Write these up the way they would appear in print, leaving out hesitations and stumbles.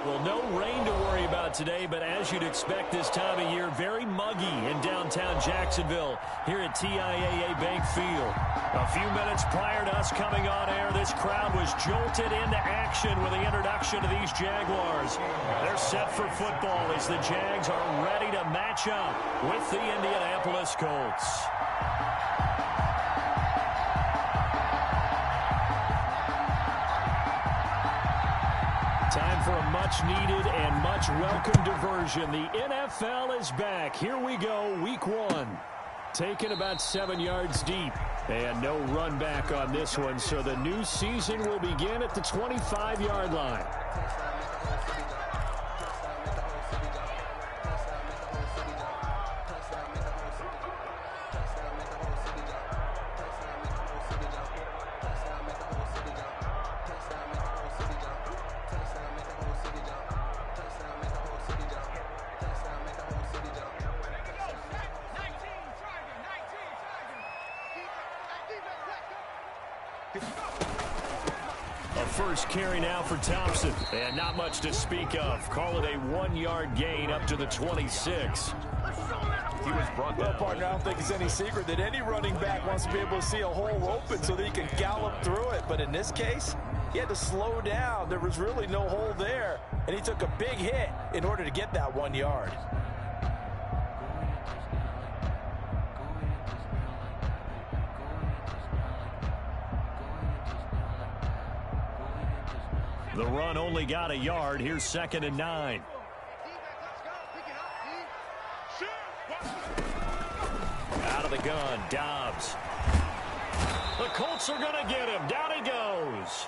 Well, no rain to worry about today, but as you'd expect this time of year, very muggy in downtown Jacksonville here at TIAA Bank Field. A few minutes prior to us coming on air, this crowd was jolted into action with the introduction of these Jaguars. They're set for football as the Jags are ready to match up with the Indianapolis Colts. Time for a much-needed and much-welcome diversion. The NFL is back. Here we go, week one. Taken about 7 yards deep. And no run back on this one, so the new season will begin at the 25-yard line. First carry now for Thompson, and not much to speak of. Call it a 1-yard gain up to the 26. He was brought down. Well, partner, I don't think it's any secret that any running back wants to be able to see a hole open so that he can gallop through it. But in this case, he had to slow down. There was really no hole there, and he took a big hit in order to get that 1 yard. The run only got a yard. Here's 2nd and 9. Out of the gun, Dobbs. The Colts are going to get him. Down he goes.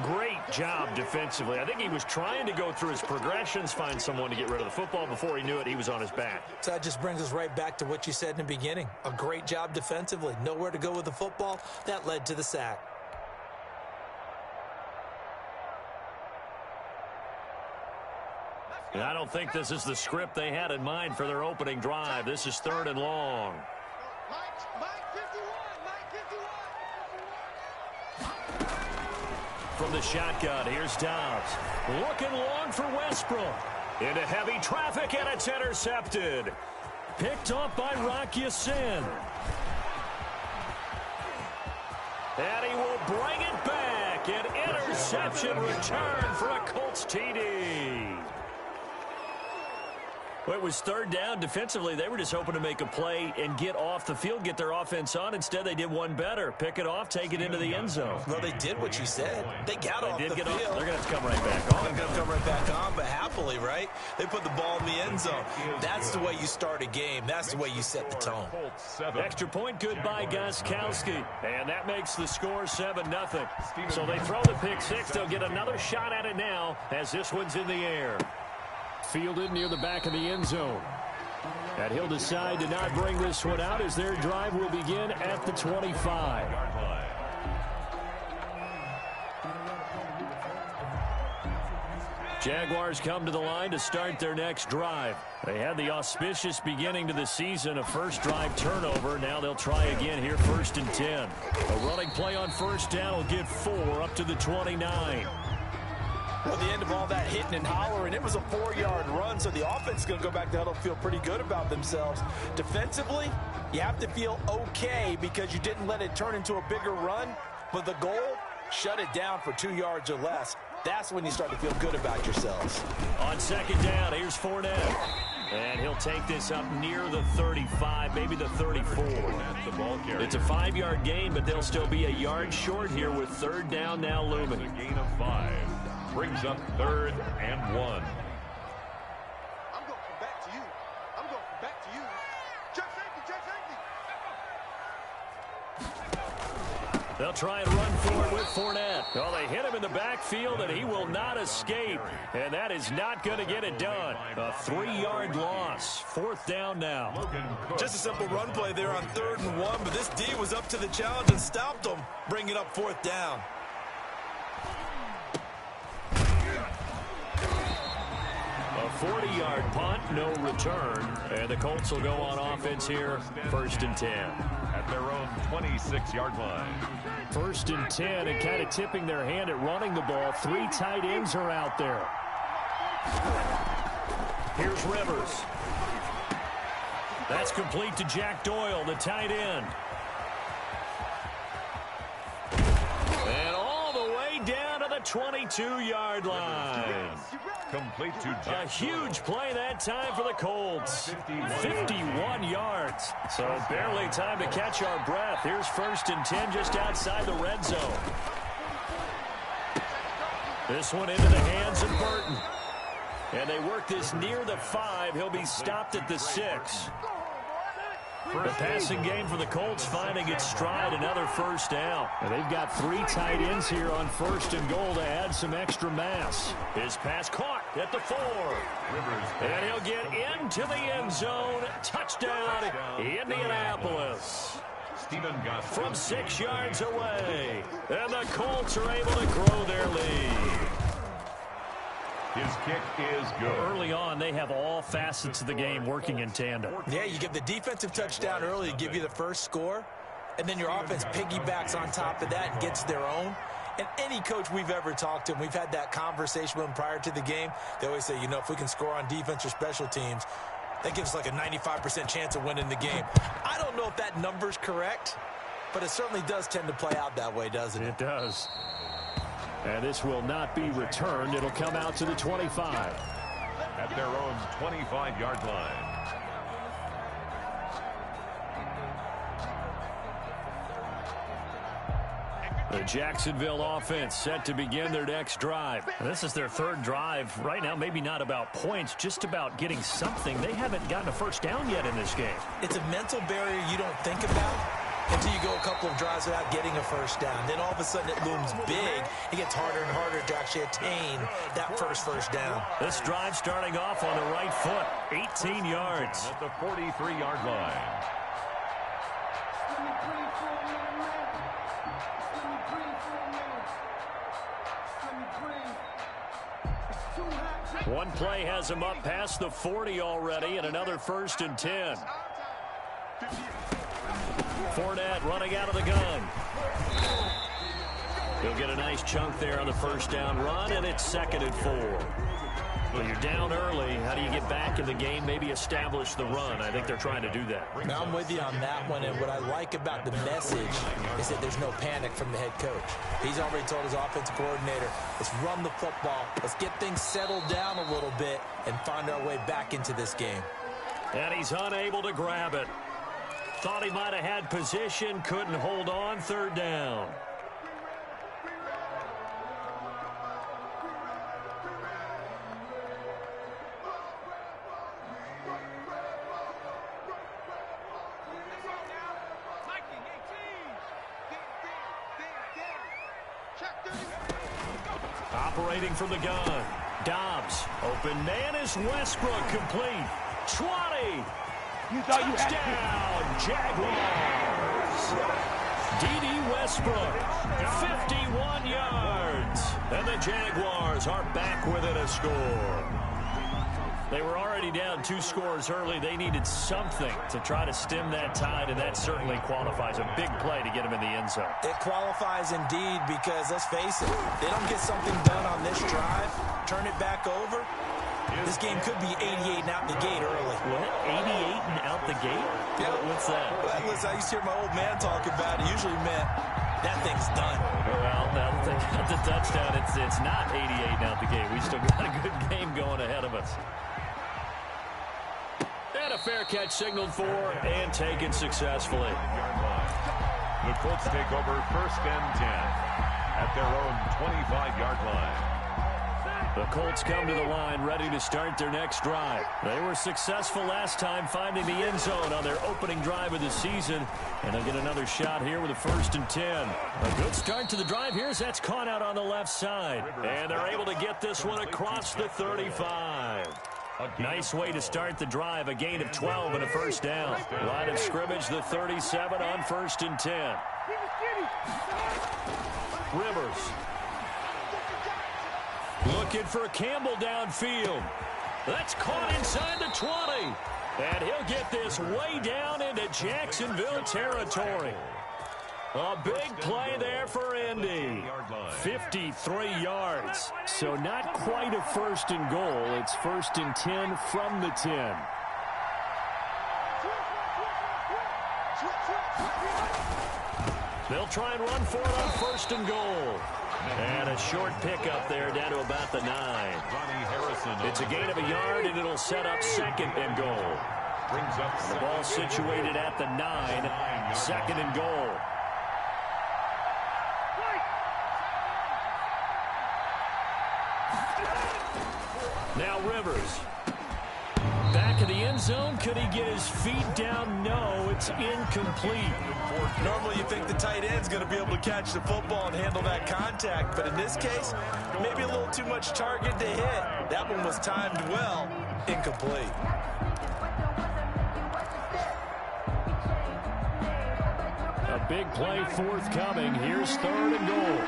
Great job defensively. I think he was trying to go through his progressions, find someone to get rid of the football. Before he knew it, he was on his back. So that just brings us right back to what you said in the beginning. A great job defensively. Nowhere to go with the football. That led to the sack. And I don't think this is the script they had in mind for their opening drive. This is 3rd and long. From the shotgun, here's Dobbs. Looking long for Westbrook. Into heavy traffic, and it's intercepted. Picked off by Rock Ya-Sin. And he will bring it back. An interception return for a Colts TD. Well, it was 3rd down. Defensively, they were just hoping to make a play and get off the field, get their offense on. Instead, they did one better. Pick it off, take it into the end zone. Well, they did what you said. They got off the field. They're going to have to come right back on. They're going to come right back on, but happily, right? They put the ball in the end zone. That's the way you start a game. That's the way you set the tone. Extra point, good by Gostkowski. And that makes the score 7-0. So they throw the pick six. They'll get another shot at it now as this one's in the air. Fielded near the back of the end zone. And he'll decide to not bring this one out as their drive will begin at the 25. Jaguars come to the line to start their next drive. They had the auspicious beginning to the season, a first drive turnover. Now they'll try again here, 1st and 10. A running play on 1st down will get 4 up to the 29. Well, at the end of all that hitting and hollering, it was a 4-yard run, so the offense is going to go back to huddle, feel pretty good about themselves. Defensively, you have to feel okay because you didn't let it turn into a bigger run, but the goal, shut it down for 2 yards or less. That's when you start to feel good about yourselves. On 2nd down, here's Fournette. And he'll take this up near the 35, maybe the 34. It's a 5-yard gain, but they'll still be a yard short here with 3rd down now looming. A gain of 5. Brings up 3rd and 1. I'm going to come back to you. I'm going to come back to you. Check safety. They'll try and run for it with Fournette. Well, they hit him in the backfield, and he will not escape. And that is not going to get it done. A 3-yard loss. 4th down now. Just a simple run play there on 3rd and 1, but this D was up to the challenge and stopped them, bringing up 4th down. A 40-yard punt, no return. And the Colts will go on offense here, 1st and 10. At their own 26-yard line. 1st and 10, and kind of tipping their hand at running the ball. 3 tight ends are out there. Here's Rivers. That's complete to Jack Doyle, the tight end. And all the way down to the 22-yard line. Complete to Jack A huge play that time for the Colts. 51 yards. So barely time to catch our breath. Here's 1st and 10 just outside the red zone. This one into the hands of Burton. And they work this near the 5. He'll be stopped at the 6. The passing game for the Colts finding its stride, another first down. And they've got 3 tight ends here on 1st and goal to add some extra mass. His pass caught at the 4. And he'll get into the end zone. Touchdown, Indianapolis. From 6 yards away. And the Colts are able to grow their lead. His kick is good. Early on, they have all facets of the game working in tandem. Yeah, you give the defensive touchdown early to give you the first score, and then your offense piggybacks on top of that and gets their own. And any coach we've ever talked to, and we've had that conversation with them prior to the game, they always say, you know, if we can score on defense or special teams, that gives us like a 95% chance of winning the game. I don't know if that number's correct, but it certainly does tend to play out that way, doesn't it? It does. And this will not be returned. It'll come out to the 25. At their own 25-yard line. The Jacksonville offense set to begin their next drive. This is their 3rd drive. Right now, maybe not about points, just about getting something. They haven't gotten a first down yet in this game. It's a mental barrier you don't think about until you go a couple of drives without getting a first down. Then all of a sudden it looms big. It gets harder and harder to actually attain that first down. This drive starting off on the right foot. 18 yards. At the 43-yard line. One play has him up past the 40 already, and another 1st and 10. Fournette running out of the gun. He'll get a nice chunk there on the first down run, and it's 2nd and 4. Well, you're down early. How do you get back in the game, maybe establish the run? I think they're trying to do that. Now I'm with you on that one, and what I like about the message is that there's no panic from the head coach. He's already told his offensive coordinator, let's run the football, let's get things settled down a little bit and find our way back into this game. And he's unable to grab it. Thought he might have had position, couldn't hold on, 3rd down. Operating from the gun. Dobbs. Open man is Westbrook, complete. 20. Touchdown, Jaguars. D.D. Westbrook, 51 yards. And the Jaguars are back within a score. They were already down 2 scores early. They needed something to try to stem that tide, and that certainly qualifies. A big play to get them in the end zone. It qualifies indeed because, let's face it, they don't get something done on this drive, turn it back over, this game could be 88 and out the gate early. What? 88 and out the gate? Yeah. What's that? Well, listen, I used to hear my old man talk about it. Usually meant that thing's done. Well, now that they got the touchdown, it's not 88 and out the gate. We still got a good game going ahead of us. And a fair catch signaled for and taken successfully. The Colts take over 1st and 10 at their own 25-yard line. The Colts come to the line ready to start their next drive. They were successful last time finding the end zone on their opening drive of the season. And they'll get another shot here with a 1st and 10. A good start to the drive here as that's caught out on the left side. And they're able to get this one across the 35. Nice way to start the drive. A gain of 12 and a first down. Line of scrimmage, the 37 on 1st and 10. Rivers. Looking for Campbell downfield. That's caught inside the 20. And he'll get this way down into Jacksonville territory. A big play there for Indy. 53 yards. So not quite a first and goal. It's first and 10 from the 10. They'll try and run for it on first and goal. And a short pickup there down to about the 9. It's a gain of a yard, and it'll set up second and goal. The ball situated at the 9, second and goal. Now Rivers. Back of the end zone. Could he get his feet down? No, it's incomplete. Normally you think the tight end's going to be able to catch the football and handle that contact, but in this case, maybe a little too much target to hit. That one was timed well. Incomplete. A big play forthcoming. Here's third and goal.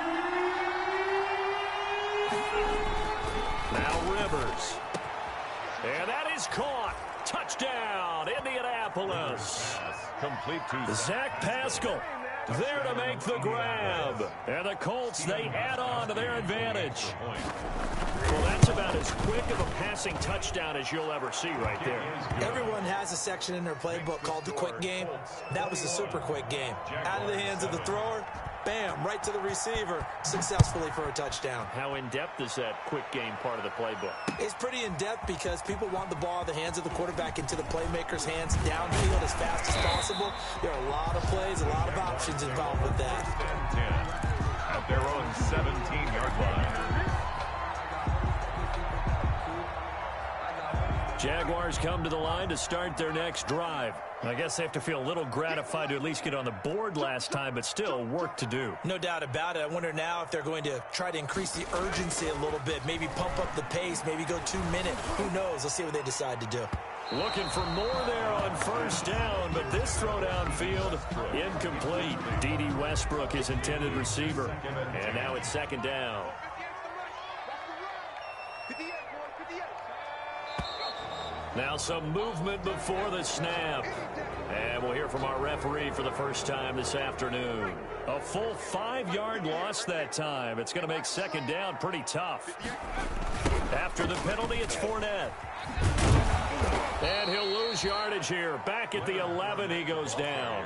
Now Rivers. And that is caught. Touchdown, Indianapolis. Complete to Zach Pascal there to make the grab. And the Colts, they add on to their advantage. Well, that's about as quick of a passing touchdown as you'll ever see right there. Everyone has a section in their playbook called the quick game. That was a super quick game. Out of the hands of the thrower, bam, right to the receiver, successfully for a touchdown. How in-depth is that quick game part of the playbook? It's pretty in-depth because people want the ball out of the hands of the quarterback into the playmaker's hands downfield as fast as possible. There are a lot of plays, a lot of options involved with that. 10 at their own 17-yard line. Jaguars come to the line to start their next drive. I guess they have to feel a little gratified to at least get on the board last time, but still work to do. No doubt about it. I wonder now if they're going to try to increase the urgency a little bit, maybe pump up the pace, maybe go 2 minute. Who knows? Let's see what they decide to do. Looking for more there on first down, but this throw downfield, incomplete. D.D. Westbrook, his intended receiver. And now it's second down. Now some movement before the snap. And we'll hear from our referee for the first time this afternoon. A full 5-yard loss that time. It's going to make second down pretty tough. After the penalty, it's Fournette. And he'll lose yardage here. Back at the 11, he goes down.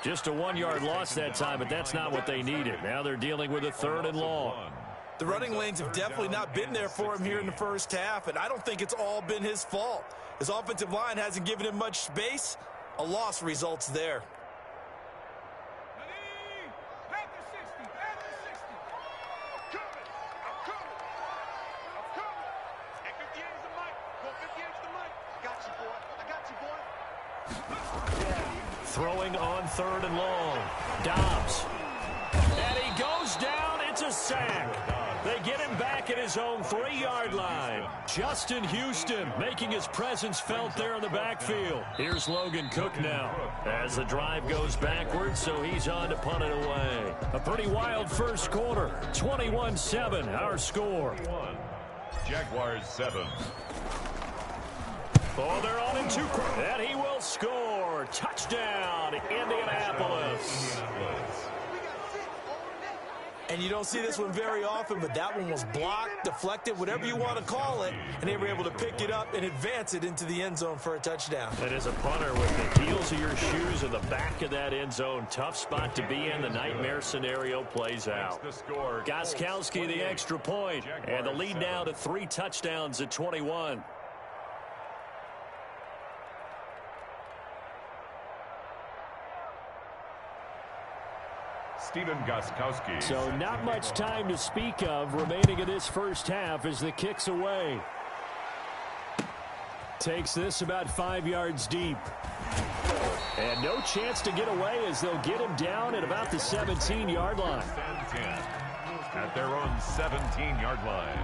Just a 1-yard loss that time, but that's not what they needed. Now they're dealing with a third and long. The running lanes have definitely not been there for him here in the first half, and I don't think it's all been his fault. His offensive line hasn't given him much space. A loss results there. Throwing on third and long. Dobbs. And he goes down. It's a sack. They get him back at his own 3-yard line. Justin Houston making his presence felt there in the backfield. Here's Logan Cook now as the drive goes backwards, so he's on to punt it away. A pretty wild first quarter. 21-7, our score. Jaguars 7. Oh, they're on in 2. And he will score. Touchdown, Indianapolis. And you don't see this one very often, but that one was blocked, deflected, whatever you want to call it, and they were able to pick it up and advance it into the end zone for a touchdown. And as a punter, with the heels of your shoes in the back of that end zone, tough spot to be in. The nightmare scenario plays out. Gostkowski the extra point, and the lead now to 3 touchdowns at 21. Stephen Gostkowski. So not much time to speak of remaining in this first half as the kick's away. Takes this about 5 yards deep. And no chance to get away as they'll get him down at about the 17-yard line. 10 at their own 17-yard line.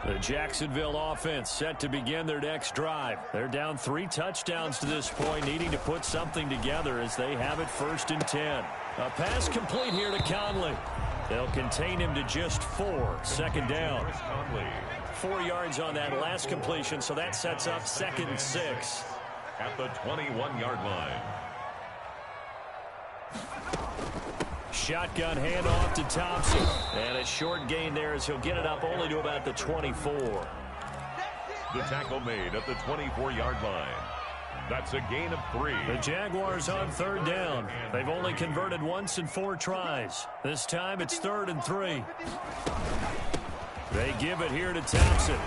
The Jacksonville offense set to begin their next drive. They're down 3 touchdowns to this point, needing to put something together as they have it 1st and 10. A pass complete here to Conley. They'll contain him to just 4. Second down. 4 yards on that last completion, so that sets up 2nd and 6. At the 21-yard line. Shotgun handoff to Thompson. And a short gain there as he'll get it up only to about the 24. The tackle made at the 24-yard line. That's a gain of 3. The Jaguars on 3rd down. They've only converted once in 4 tries. This time it's 3rd and 3. They give it here to Thompson.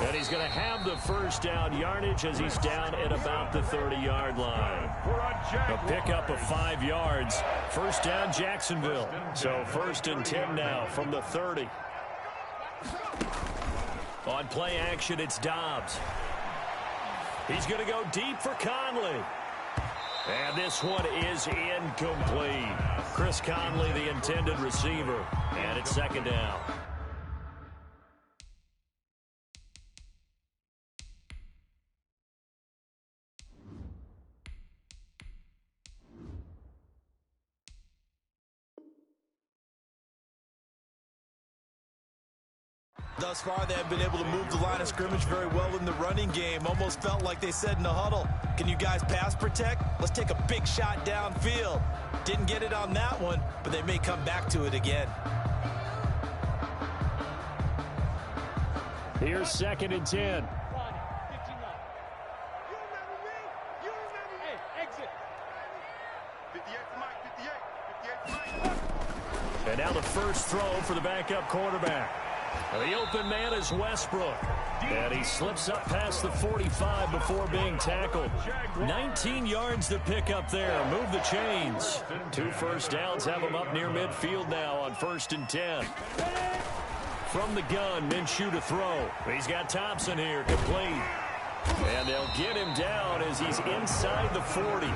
And he's going to have the first down yardage as he's down at about the 30-yard line. A pickup of 5 yards. First down, Jacksonville. So 1st and 10 now from the 30. On play action, it's Dobbs. He's going to go deep for Conley. And this one is incomplete. Chris Conley, the intended receiver. And it's 2nd down. Thus far, they have been able to move the line of scrimmage very well in the running game. Almost felt like they said in the huddle, can you guys pass protect? Let's take a big shot downfield. Didn't get it on that one, but they may come back to it again. Here's 2nd and 10. And now the first throw for the backup quarterback. The open man is Westbrook. And he slips up past the 45 before being tackled. 19 yards to pick up there. Move the chains. 2 first downs have him up near midfield now on 1st and 10. From the gun, Minshew to throw. He's got Thompson here, complete. And they'll get him down as he's inside the 40.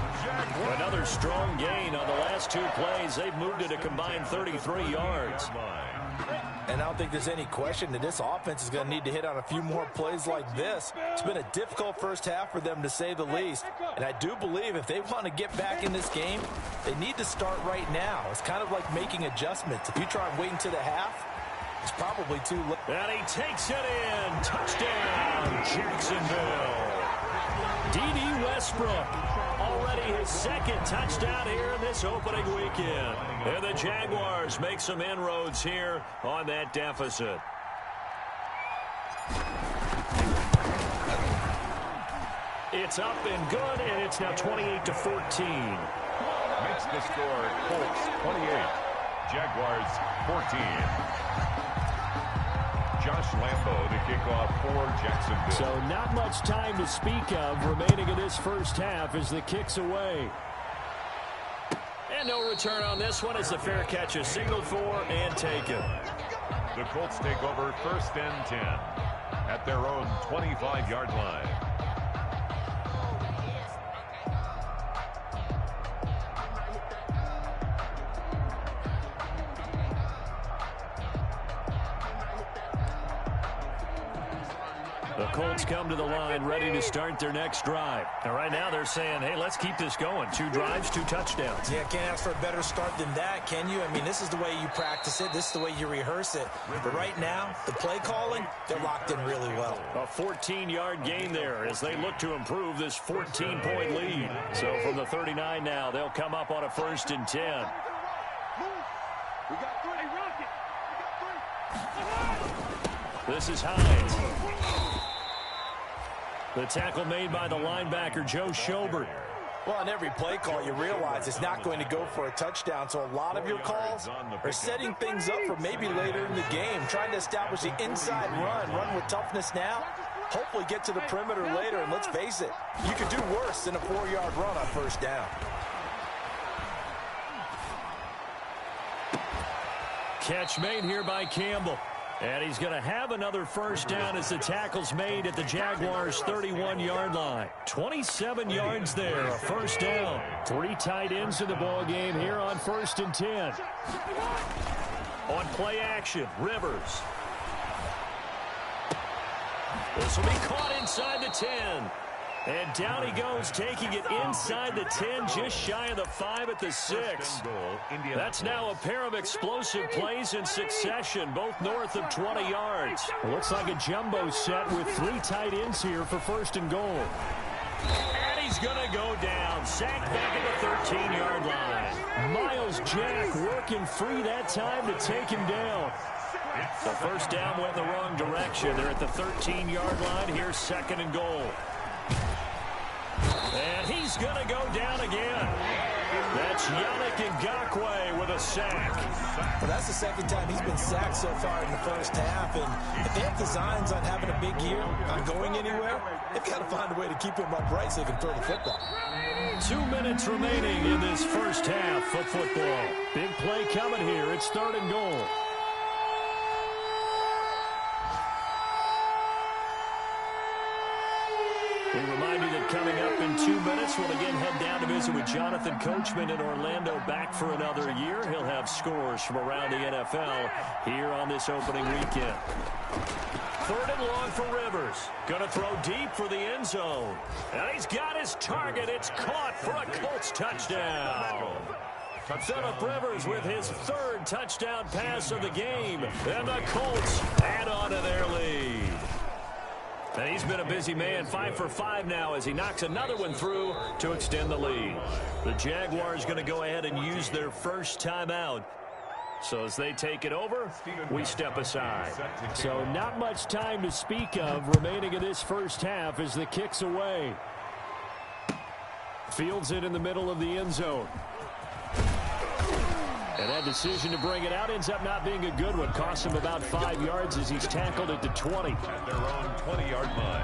Another strong gain on the last 2 plays. They've moved it a combined 33 yards. And I don't think there's any question that this offense is going to need to hit on a few more plays like this. It's been a difficult first half for them, to say the least. And I do believe if they want to get back in this game, they need to start right now. It's kind of like making adjustments. If you try and wait until the half, it's probably too late. And he takes it in. Touchdown, Jacksonville. D.D. Westbrook. Already his 2nd touchdown here in this opening weekend. And the Jaguars make some inroads here on that deficit. It's up and good, and it's now 28-14. Makes the score Colts 28, Jaguars 14. Josh Lambo to kick off for Jacksonville. So not much time to speak of remaining in this first half as the kick's away. And no return on this one as the fair catch is signaled for and taken. The Colts take over 1st and 10 at their own 25-yard line. The Colts come to the line ready to start their next drive. And right now they're saying, hey, let's keep this going. 2 drives, 2 touchdowns. Yeah, can't ask for a better start than that, can you? I mean, this is the way you practice it. This is the way you rehearse it. But right now, the play calling, they're locked in really well. A 14-yard gain there as they look to improve this 14-point lead. So from the 39 now, they'll come up on a 1st and 10. We got 3. Rocket. We got 3. This is Hines. The tackle made by the linebacker, Joe Schobert. Well, on every play call, you realize it's not going to go for a touchdown. So a lot of your calls are setting things up for maybe later in the game, trying to establish the inside run with toughness now, hopefully get to the perimeter later. And let's face it, you could do worse than a 4-yard run on 1st down. Catch made here by Campbell. And he's going to have another first down as the tackle's made at the Jaguars' 31-yard line. 27 yards there, a first down. 3 tight ends in the ball game here on 1st and 10. On play action, Rivers. This will be caught inside the 10. And down he goes, taking it inside the 10, just shy of the 5 at the 6. That's now a pair of explosive plays in succession, both north of 20 yards. Looks like a jumbo set with 3 tight ends here for 1st and goal. And he's going to go down, sacked back at the 13-yard line. Miles Jack working free that time to take him down. The first down went in the wrong direction. They're at the 13-yard line. Here's 2nd and goal. And he's going to go down again. That's Yannick Ngakoue with a sack. Well, that's the 2nd time he's been sacked so far in the first half. And if they have designs on having a big year, on going anywhere, they've got to find a way to keep him upright so they can throw the football. 2 minutes remaining in this first half of football. Big play coming here. It's 3rd and goal. We remind you that coming up in 2 minutes, we'll again head down to visit with Jonathan Coachman in Orlando, back for another year. He'll have scores from around the NFL here on this opening weekend. 3rd and long for Rivers. Going to throw deep for the end zone. And he's got his target. It's caught for a Colts touchdown. Phillip Rivers with his 3rd touchdown pass of the game. And the Colts add on to their lead. And he's been a busy man, 5 for 5 now as he knocks another one through to extend the lead. The Jaguars going to go ahead and use their first timeout. So as they take it over, we step aside. So not much time to speak of remaining in this first half as the kick's away. Fields it in the middle of the end zone. And that decision to bring it out ends up not being a good one. Costs him about 5 yards as he's tackled at the 20. At their own 20-yard line.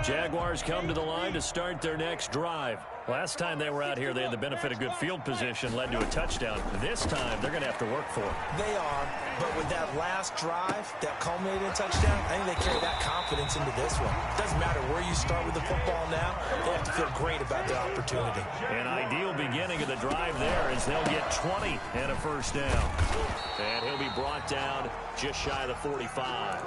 Jaguars come to the line to start their next drive. Last time they were out here, they had the benefit of good field position, led to a touchdown. This time, they're going to have to work for it. They are, but with that last drive that culminated in touchdown, I think they carry that confidence into this one. It doesn't matter where you start with the football now. They have to feel great about their opportunity. An ideal beginning of the drive there as they'll get 20 and a first down. And he'll be brought down just shy of the 45.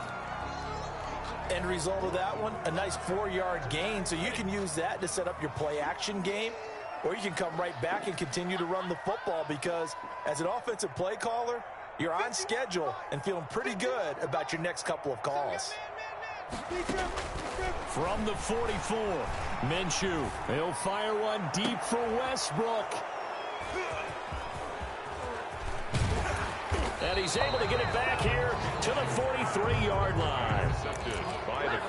End result of that one, a nice 4-yard gain, so you can use that to set up your play-action game, or you can come right back and continue to run the football because as an offensive play caller, you're on schedule and feeling pretty good about your next couple of calls. From the 44, Minshew. He'll fire one deep for Westbrook. And he's able to get it back here to the 43-yard line.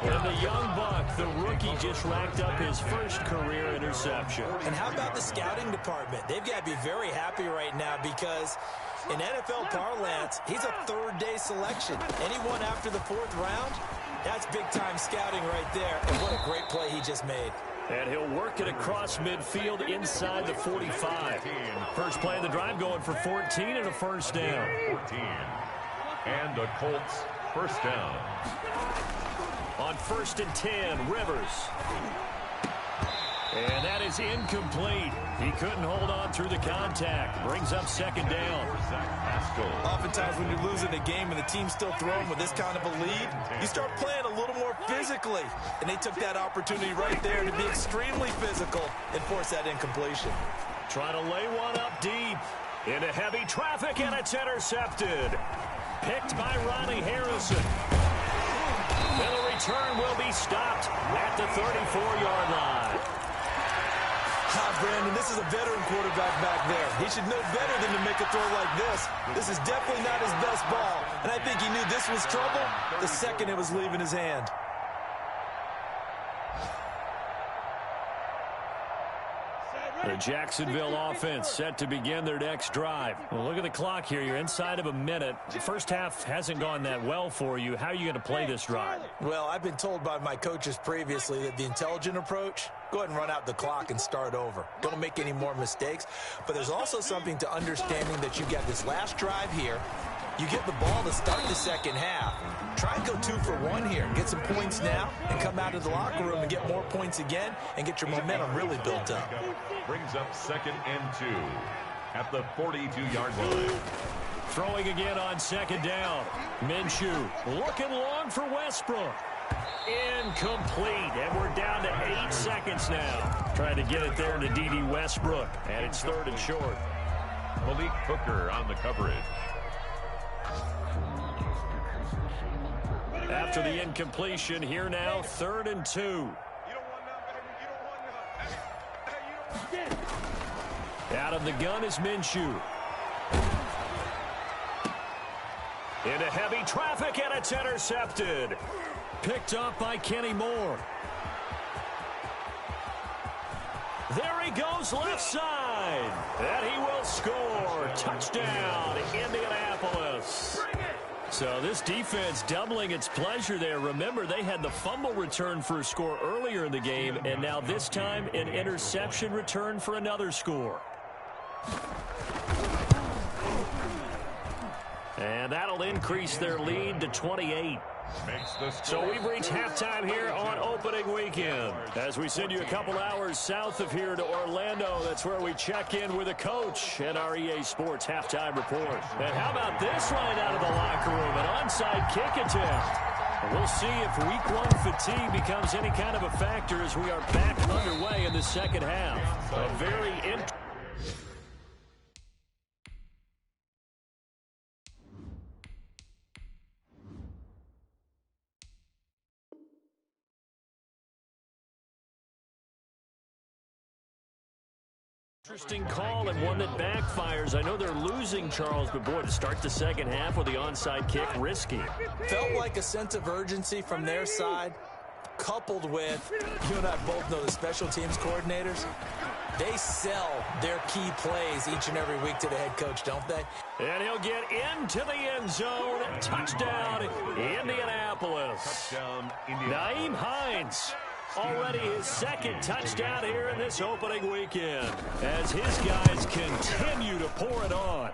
And the young buck, the rookie, just racked up his first career interception. And how about the scouting department? They've got to be very happy right now because in NFL parlance, he's a 3rd-day selection. Anyone after the 4th round, that's big-time scouting right there. And what a great play he just made. And he'll work it across midfield inside the 45. First play of the drive going for 14 and a first down. 14. And the Colts first down. On 1st and 10, Rivers. And that is incomplete. He couldn't hold on through the contact. Brings up 2nd down. Oftentimes when you're losing a game and the team's still throwing with this kind of a lead, you start playing a little more physically. And they took that opportunity right there to be extremely physical and force that incompletion. Trying to lay one up deep into heavy traffic, and it's intercepted. Picked by Ronnie Harrison. And the return will be stopped at the 34-yard line. Brandon, this is a veteran quarterback back there. He should know better than to make a throw like this. This is definitely not his best ball. And I think he knew this was trouble the second it was leaving his hand. The Jacksonville offense set to begin their next drive. Well, look at the clock here. You're inside of a minute. The first half hasn't gone that well for you. How are you going to play this drive? Well, I've been told by my coaches previously that the intelligent approach, go ahead and run out the clock and start over. Don't make any more mistakes. But there's also something to understanding that you got this last drive here. You get the ball to start the second half. Try and go 2 for 1 here. Get some points now and come out of the locker room and get more points again and get your momentum really built up. Brings up 2nd and 2 at the 42-yard line. Throwing again on 2nd down. Minshew looking long for Westbrook. Incomplete, and we're down to 8 seconds now. Trying to get it there to D.D. Westbrook, and it's 3rd and short. Malik Hooker on the coverage. After the incompletion, here now, 3rd and 2. Out of the gun is Minshew. Into heavy traffic, and it's intercepted. Picked up by Kenny Moore. There he goes left side. And he will score. Touchdown, Indianapolis. So this defense doubling its pleasure there. Remember, they had the fumble return for a score earlier in the game, and now this time an interception return for another score. And that'll increase their lead to 28. So we've reached halftime here on opening weekend. As we send you a couple hours south of here to Orlando, that's where we check in with a coach at our EA Sports halftime report. And how about this right out of the locker room? An onside kick attempt. We'll see if week 1 fatigue becomes any kind of a factor as we are back underway in the second half. A very interesting call and one that backfires. I know they're losing, Charles, but boy, to start the second half with the onside kick, risky. Felt like a sense of urgency from their side, coupled with, you and I both know the special teams coordinators, they sell their key plays each and every week to the head coach, don't they? And he'll get into the end zone. Touchdown, Indianapolis. Touchdown, Nyheim Hines. Already his 2nd touchdown here in this opening weekend as his guys continue to pour it on.